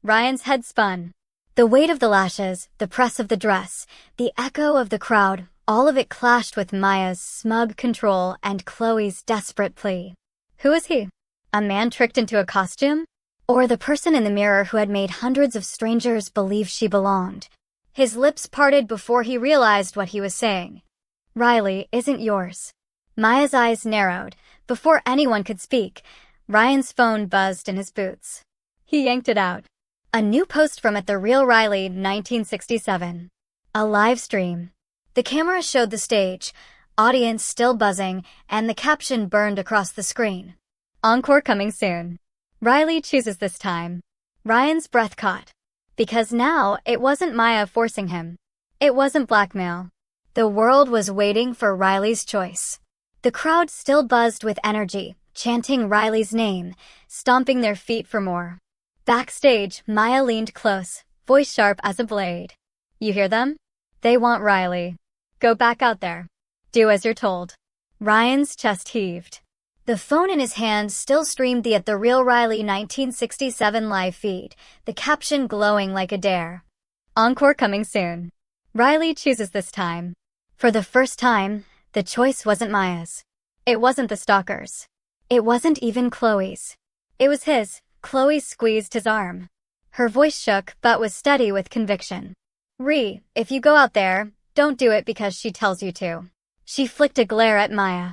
Ryan's head spun. The weight of the lashes, the press of the dress, the echo of the crowd, all of it clashed with Maya's smug control and Chloe's desperate plea. Who was he? A man tricked into a costume? Or the person in the mirror who had made hundreds of strangers believe she belonged? His lips parted before he realized what he was saying. Riley isn't yours. Maya's eyes narrowed. Before anyone could speak, Ryan's phone buzzed in his boots. He yanked it out. A new post from @TheRealRiley 1967. A live stream. The camera showed the stage, audience still buzzing, and the caption burned across the screen. Encore coming soon. Riley chooses this time. Ryan's breath caught. Because now, it wasn't Maya forcing him. It wasn't blackmail. The world was waiting for Riley's choice. The crowd still buzzed with energy, chanting Riley's name, stomping their feet for more. Backstage, Maya leaned close, voice sharp as a blade. You hear them? They want Riley. Go back out there. Do as you're told. Ryan's chest heaved. The phone in his hand still streamed the @TheRealRiley 1967 live feed, the caption glowing like a dare. Encore coming soon. Riley chooses this time. For the first time, the choice wasn't Maya's. It wasn't the stalker's. It wasn't even Chloe's. It was his. Chloe squeezed his arm. Her voice shook but was steady with conviction. If you go out there, don't do it because she tells you to. She flicked a glare at Maya.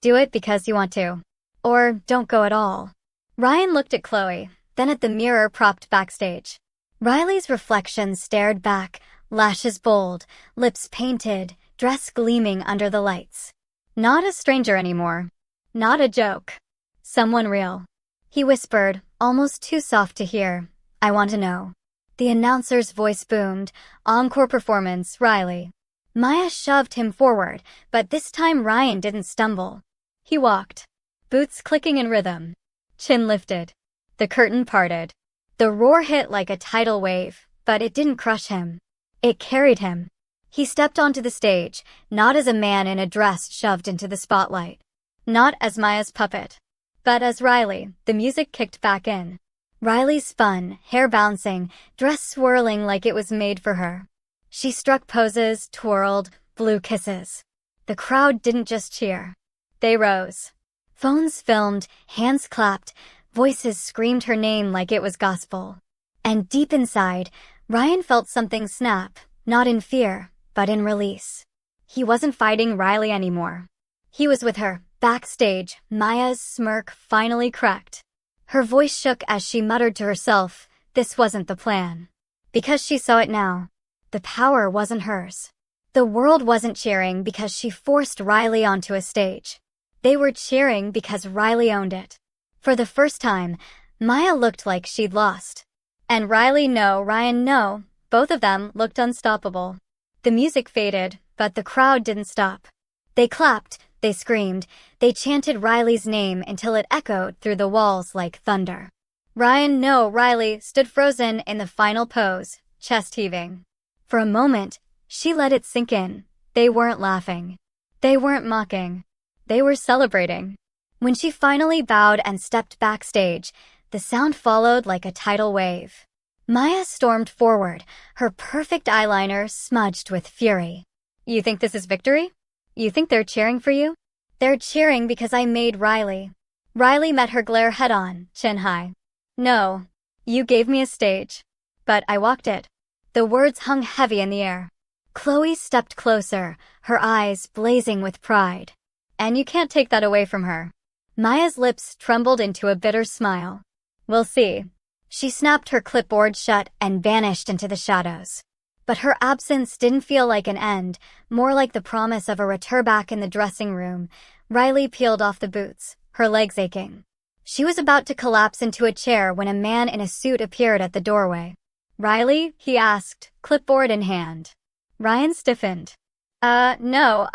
Do it because you want to. Or don't go at all. Ryan looked at Chloe, then at the mirror propped backstage. Riley's reflection stared back, lashes bold, lips painted, dress gleaming under the lights. Not a stranger anymore. Not a joke. Someone real. He whispered, almost too soft to hear. I want to know. The announcer's voice boomed. Encore performance, Riley. Maya shoved him forward, but this time Ryan didn't stumble. He walked. Boots clicking in rhythm. Chin lifted. The curtain parted. The roar hit like a tidal wave, but it didn't crush him. It carried him. He stepped onto the stage, not as a man in a dress shoved into the spotlight. Not as Maya's puppet. But as Riley. The music kicked back in. Riley spun, hair bouncing, dress swirling like it was made for her. She struck poses, twirled, blew kisses. The crowd didn't just cheer. They rose. Phones filmed, hands clapped, voices screamed her name like it was gospel. And deep inside, Ryan felt something snap, not in fear, but in release. He wasn't fighting Riley anymore. He was with her. Backstage, Maya's smirk finally cracked. Her voice shook as she muttered to herself, this wasn't the plan. Because she saw it now. The power wasn't hers. The world wasn't cheering because she forced Riley onto a stage. They were cheering because Riley owned it. For the first time, Maya looked like she'd lost. And Ryan no, both of them looked unstoppable. The music faded, but the crowd didn't stop. They clapped. They screamed, they chanted Riley's name until it echoed through the walls like thunder. Riley stood frozen in the final pose, chest heaving. For a moment, she let it sink in. They weren't laughing. They weren't mocking. They were celebrating. When she finally bowed and stepped backstage, the sound followed like a tidal wave. Maya stormed forward, her perfect eyeliner smudged with fury. You think this is victory? You think they're cheering for you? They're cheering because I made Riley. Riley met her glare head-on, chin high. No, you gave me a stage. But I walked it. The words hung heavy in the air. Chloe stepped closer, her eyes blazing with pride. And you can't take that away from her. Maya's lips trembled into a bitter smile. We'll see. She snapped her clipboard shut and vanished into the shadows. But her absence didn't feel like an end, more like the promise of a return back in the dressing room. Riley peeled off the boots, her legs aching. She was about to collapse into a chair when a man in a suit appeared at the doorway. Riley? He asked, clipboard in hand. Ryan stiffened. No,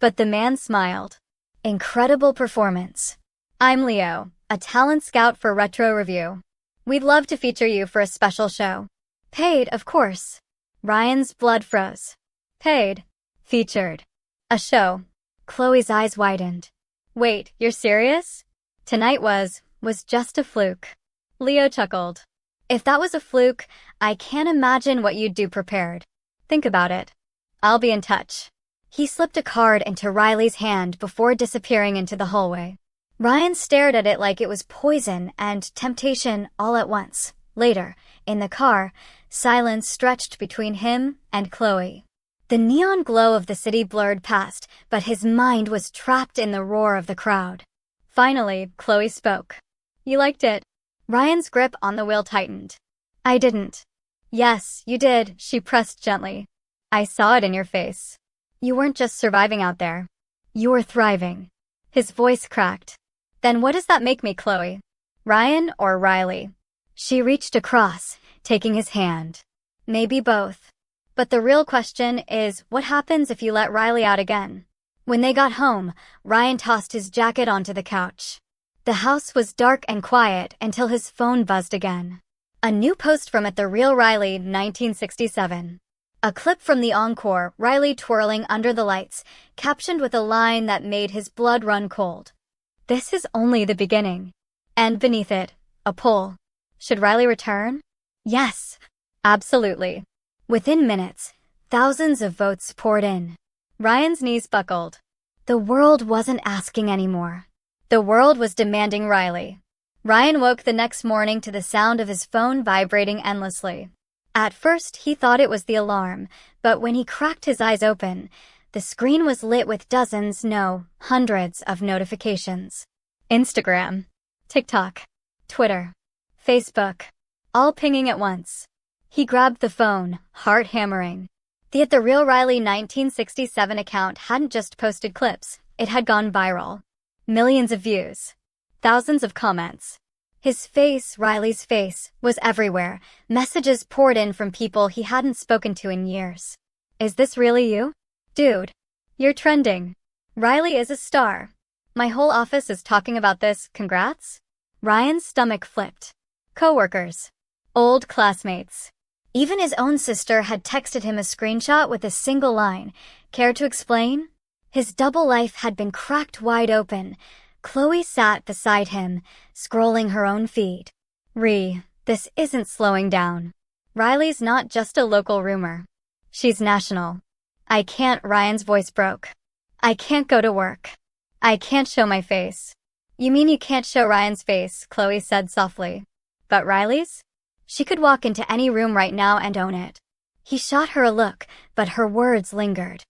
But the man smiled. Incredible performance. I'm Leo, a talent scout for Retro Review. We'd love to feature you for a special show. Paid, of course. Ryan's blood froze. Paid. Featured. A show. Chloe's eyes widened. Wait, you're serious? Tonight was just a fluke. Leo chuckled. If that was a fluke, I can't imagine what you'd do prepared. Think about it. I'll be in touch. He slipped a card into Riley's hand before disappearing into the hallway. Ryan stared at it like it was poison and temptation all at once. Later, in the car, silence stretched between him and Chloe. The neon glow of the city blurred past, but his mind was trapped in the roar of the crowd. Finally, Chloe spoke. You liked it. Ryan's grip on the wheel tightened. I didn't. Yes, you did, she pressed gently. I saw it in your face. You weren't just surviving out there. You were thriving. His voice cracked. Then what does that make me, Chloe? Ryan or Riley? She reached across, taking his hand. Maybe both. But the real question is, what happens if you let Riley out again? When they got home, Ryan tossed his jacket onto the couch. The house was dark and quiet until his phone buzzed again. A new post from @The Real Riley 1967. A clip from the encore, Riley twirling under the lights, captioned with a line that made his blood run cold. This is only the beginning. And beneath it, a poll. Should Riley return? Yes. Absolutely. Within minutes, thousands of votes poured in. Ryan's knees buckled. The world wasn't asking anymore. The world was demanding Riley. Ryan woke the next morning to the sound of his phone vibrating endlessly. At first, he thought it was the alarm, but when he cracked his eyes open, the screen was lit with dozens, no, hundreds of notifications. Instagram, TikTok, Twitter, Facebook, all pinging at once. He grabbed the phone, heart hammering. The @The Real Riley 1967 account hadn't just posted clips, it had gone viral. Millions of views. Thousands of comments. His face, Riley's face, was everywhere. Messages poured in from people he hadn't spoken to in years. Is this really you? Dude, you're trending. Riley is a star. My whole office is talking about this, congrats? Ryan's stomach flipped. Coworkers. Old classmates. Even his own sister had texted him a screenshot with a single line. Care to explain? His double life had been cracked wide open. Chloe sat beside him, scrolling her own feed. This isn't slowing down. Riley's not just a local rumor. She's national. I can't, Ryan's voice broke. I can't go to work. I can't show my face. You mean you can't show Ryan's face, Chloe said softly. But Riley's? She could walk into any room right now and own it. He shot her a look, but her words lingered.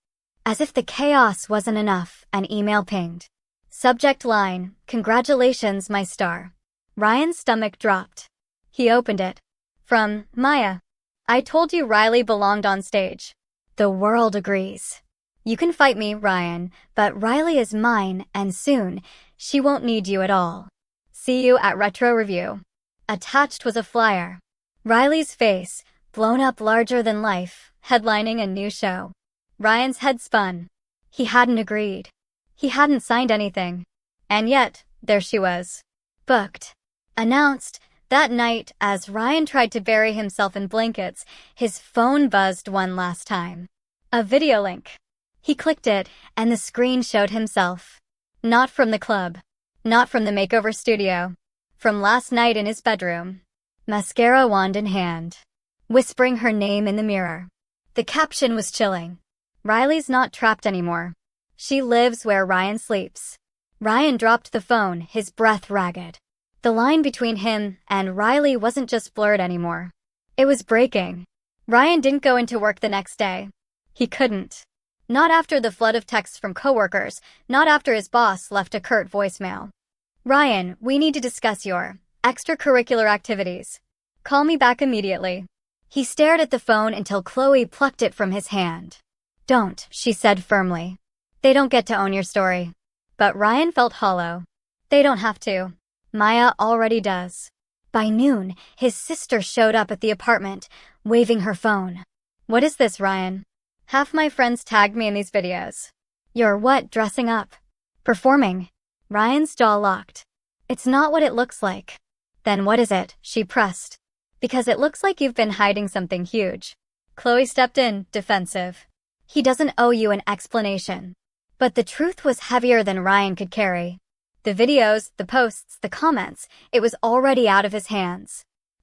As if the chaos wasn't enough, an email pinged. Subject line, congratulations, my star. Ryan's stomach dropped. He opened it. From Maya. I told you Riley belonged on stage. The world agrees. You can fight me, Ryan, but Riley is mine, and soon, she won't need you at all. See you at Retro Review. Attached was a flyer. Riley's face, blown up larger than life, headlining a new show. Ryan's head spun. He hadn't agreed. He hadn't signed anything. And yet, there she was. Booked. Announced. That night, as Ryan tried to bury himself in blankets, his phone buzzed one last time. A video link. He clicked it, and the screen showed himself. Not from the club. Not from the Makeover studio. From last night in his bedroom. Mascara wand in hand. Whispering her name in the mirror. The caption was chilling. Riley's not trapped anymore. She lives where Ryan sleeps. Ryan dropped the phone, his breath ragged. The line between him and Riley wasn't just blurred anymore. It was breaking. Ryan didn't go into work the next day. He couldn't. Not after the flood of texts from coworkers, not after his boss left a curt voicemail. Ryan, we need to discuss your extracurricular activities. Call me back immediately. He stared at the phone until Chloe plucked it from his hand. Don't, she said firmly. They don't get to own your story. But Ryan felt hollow. They don't have to. Maya already does. By noon, his sister showed up at the apartment, waving her phone. What is this, Ryan? Half my friends tagged me in these videos. You're what, dressing up? Performing? Ryan's jaw locked. It's not what it looks like. Then what is it? She pressed. Because it looks like you've been hiding something huge. Chloe stepped in, defensive. He doesn't owe you an explanation. But the truth was heavier than Ryan could carry. The videos, the posts, the comments, it was already out of his hands.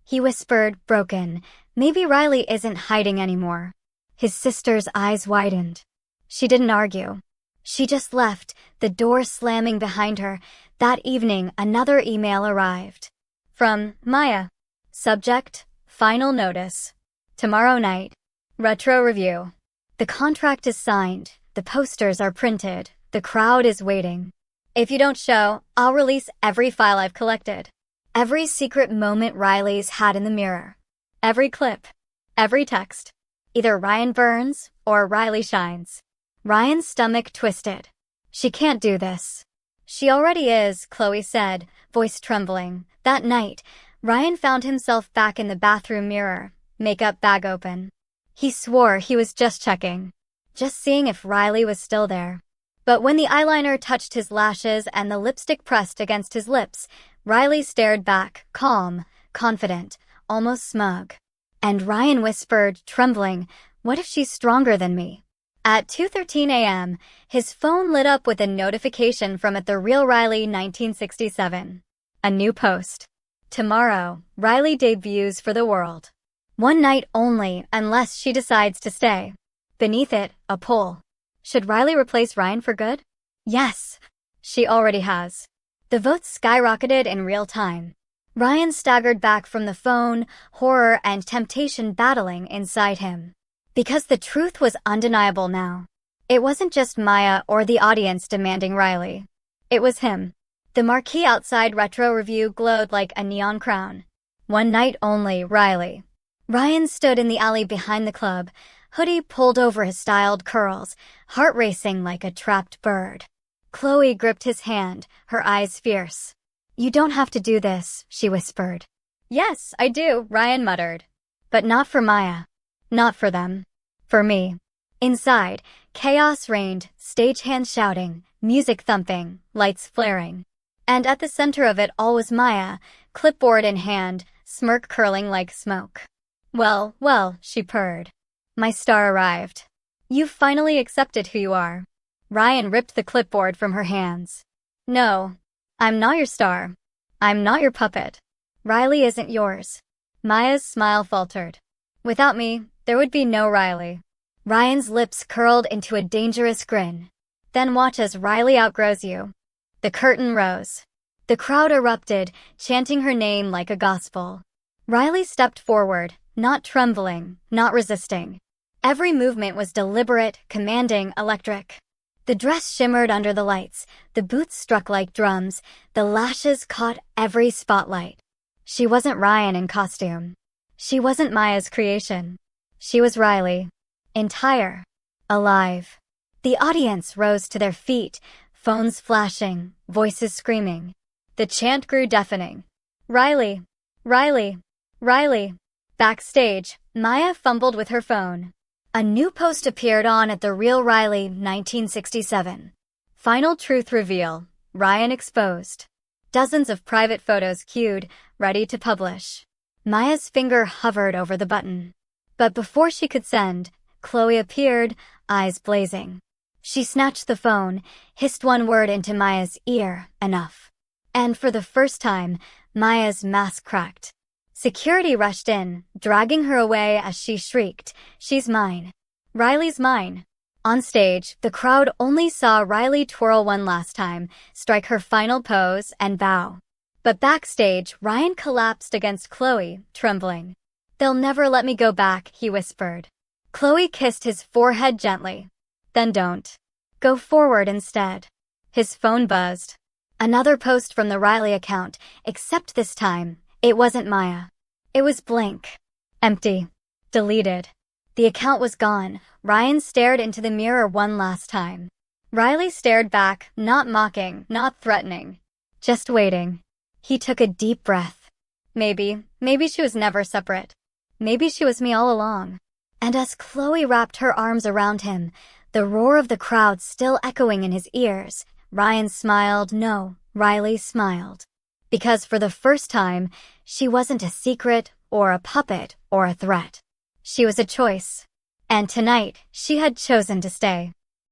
He whispered, broken. Maybe Riley isn't hiding anymore. His sister's eyes widened. She didn't argue. She just left, the door slamming behind her. That evening, another email arrived. From Maya. Subject, final notice. Tomorrow night. Retro review. The contract is signed. The posters are printed. The crowd is waiting. If you don't show, I'll release every file I've collected. Every secret moment Riley's had in the mirror. Every clip. Every text. Either Ryan burns or Riley shines. Ryan's stomach twisted. She can't do this. She already is, Chloe said, voice trembling. That night, Ryan found himself back in the bathroom mirror, makeup bag open. He swore he was just checking. Just seeing if Riley was still there. But when the eyeliner touched his lashes and the lipstick pressed against his lips, Riley stared back, calm, confident, almost smug. And Ryan whispered, trembling, "What if she's stronger than me?" At 2:13 a.m., his phone lit up with a notification from @The Real Riley 1967. A new post. Tomorrow, Riley debuts for the world. One night only, unless she decides to stay. Beneath it, a poll. Should Riley replace Ryan for good? Yes. She already has. The votes skyrocketed in real time. Ryan staggered back from the phone, horror and temptation battling inside him. Because the truth was undeniable now. It wasn't just Maya or the audience demanding Riley. It was him. The marquee outside Retro Review glowed like a neon crown. One night only, Riley. Ryan stood in the alley behind the club, hoodie pulled over his styled curls, heart racing like a trapped bird. Chloe gripped his hand, her eyes fierce. "You don't have to do this," she whispered. "Yes, I do," Ryan muttered. "But not for Maya. Not for them. For me." Inside, chaos reigned, stagehands shouting, music thumping, lights flaring. And at the center of it all was Maya, clipboard in hand, smirk curling like smoke. "Well, well," she purred. "My star arrived. You've finally accepted who you are." Ryan ripped the clipboard from her hands. "No, I'm not your star. I'm not your puppet. Riley isn't yours." Maya's smile faltered. "Without me, there would be no Riley." Ryan's lips curled into a dangerous grin. "Then watch as Riley outgrows you." The curtain rose. The crowd erupted, chanting her name like a gospel. Riley stepped forward, not trembling, not resisting. Every movement was deliberate, commanding, electric. The dress shimmered under the lights, the boots struck like drums, the lashes caught every spotlight. She wasn't Ryan in costume. She wasn't Maya's creation. She was Riley. Entire. Alive. The audience rose to their feet, phones flashing, voices screaming. The chant grew deafening. "Riley! Riley! Riley!" Backstage, Maya fumbled with her phone. A new post appeared on @The Real Riley 1967. Final truth reveal. Ryan exposed. Dozens of private photos queued, ready to publish. Maya's finger hovered over the button. But before she could send, Chloe appeared, eyes blazing. She snatched the phone, hissed one word into Maya's ear, "Enough." And for the first time, Maya's mask cracked. Security rushed in, dragging her away as she shrieked, "She's mine. Riley's mine." On stage, the crowd only saw Riley twirl one last time, strike her final pose, and bow. But backstage, Ryan collapsed against Chloe, trembling. "They'll never let me go back," he whispered. Chloe kissed his forehead gently. "Then don't. Go forward instead." His phone buzzed. Another post from the Riley account, except this time, it wasn't Maya. It was blank. Empty. Deleted. The account was gone. Ryan stared into the mirror one last time. Riley stared back, not mocking, not threatening. Just waiting. He took a deep breath. Maybe she was never separate. Maybe she was me all along. And as Chloe wrapped her arms around him, the roar of the crowd still echoing in his ears, Ryan smiled. No, Riley smiled. Because for the first time, she wasn't a secret or a puppet or a threat. She was a choice. And tonight, she had chosen to stay.